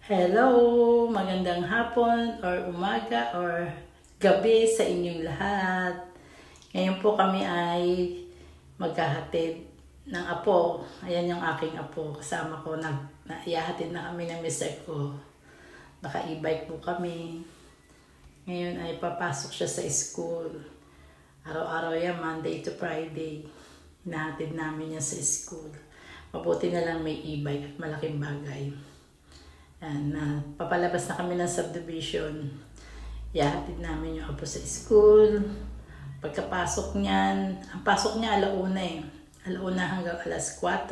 Hello! Magandang hapon or umaga or gabi sa inyong lahat. Ngayon po kami ay maghahatid ng apo. Ayan yung aking apo. Kasama ko, ihahatid na kami ng mister ko. Naka-e-bike po kami. Ngayon ay papasok siya sa school. Araw-araw yan, Monday to Friday. Hinahatid namin niya sa school. Mabuti na lang may e-bike at malaking bagay. Yan, papalabas na kami ng subdivision. Ihahatid namin yung apo sa school. Pagkapasok niyan, ang pasok niya alauna eh. Alauna hanggang alas 4.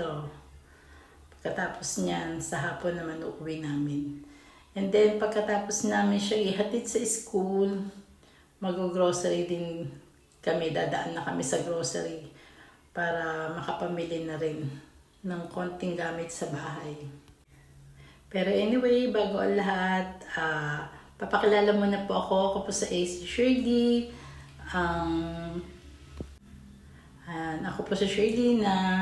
Pagkatapos niyan, sa hapon naman uuwi namin. And then, pagkatapos namin siya ihatid sa school, mag-grocery din kami. Dadaan na kami sa grocery para makapamili na rin ng konting gamit sa bahay. Pero anyway, bago ang lahat, papakilala muna po ako. Ako po sa AC Shirley. Ako po sa Shirley na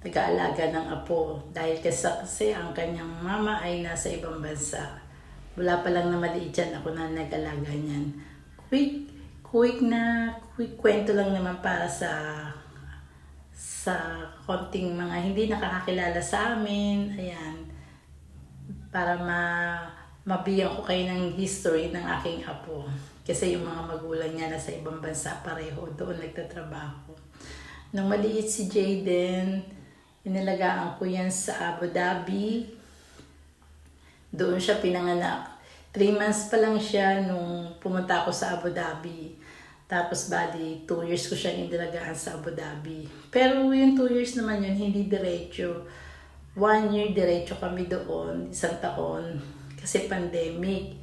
nag-aalaga ng apo. Dahil kasi ang kanyang mama ay nasa ibang bansa. Wala pa lang na maliit yan, ako na nag-alaga niyan. Quick kwento lang naman para sa konting mga hindi nakakakilala sa amin. Ayan. Para mabigyan ko kayo ng history ng aking apo. Kasi yung mga magulang niya nasa ibang bansa pareho, doon nagtatrabaho. Nung maliit si Jayden, inilagaan ko yan sa Abu Dhabi. Doon siya pinanganak. 3 months pa lang siya nung pumunta ako sa Abu Dhabi. Tapos bali, 2 years ko siya inilagaan sa Abu Dhabi. Pero yung 2 years naman yun, hindi diretso. 1 year diretso kami doon, 1 taon, kasi pandemic.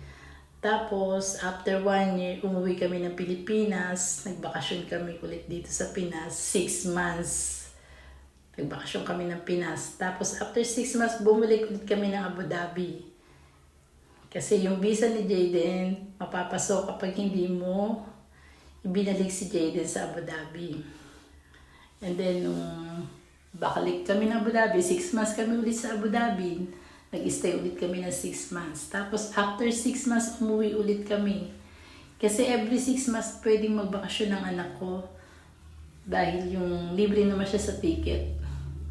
Tapos, after 1 year, umuwi kami ng Pilipinas. Nagbakasyon kami ulit dito sa Pinas, 6 months. Nagbakasyon kami ng Pinas. Tapos, after 6 months, bumalik ulit kami ng Abu Dhabi. Kasi yung visa ni Jayden, mapapasok kapag hindi mo ibinalik si Jayden sa Abu Dhabi. And then, bakalik kami ng Abu Dhabi, 6 months kami ulit sa Abu Dhabi. Nag-stay ulit kami ng 6 months. Tapos after 6 months, umuwi ulit kami. Kasi every 6 months pwedeng magbakasyon ng anak ko. Dahil yung libre naman siya sa ticket.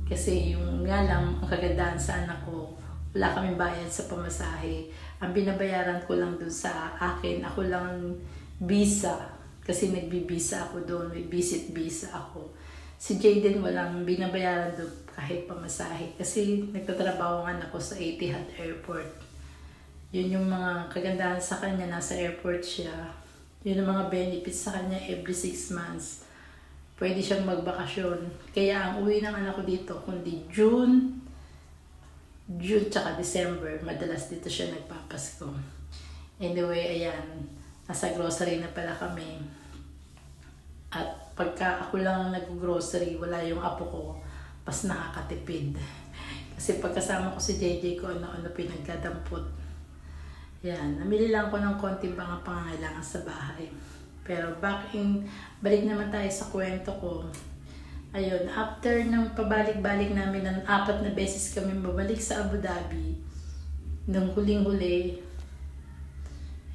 Kasi yung nga lang, ang kagandahan sa anak ko, wala kaming bayad sa pamasahe. Ang binabayaran ko lang dun sa akin, ako lang visa. Kasi nagbibisa ako doon, may visit visa ako. Si Jayden walang binabayaran doon kahit pamasahe. Kasi nagtatrabaho nga ako sa Etihad Airport. Yun yung mga kagandahan sa kanya, nasa airport siya. Yun yung mga benefits sa kanya every 6 months. Pwede siyang magbakasyon. Kaya ang uwi ng anak ko dito, kundi June tsaka December, madalas dito siya nagpapasko. Anyway, ayan, nasa grocery na pala kami. At pagka ako lang nag-grocery, wala yung apo ko, pas nakakatipid. Kasi pagkasama ko si JJ ko, ano-ano pinagdadampot. Yan, namili lang ko ng konting mga pangangailangan sa bahay. Pero balik naman tayo sa kwento ko. Ayun, after ng pabalik-balik namin, ng 4 na beses kami babalik sa Abu Dhabi, nung huling-huli,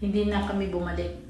hindi na kami bumalik.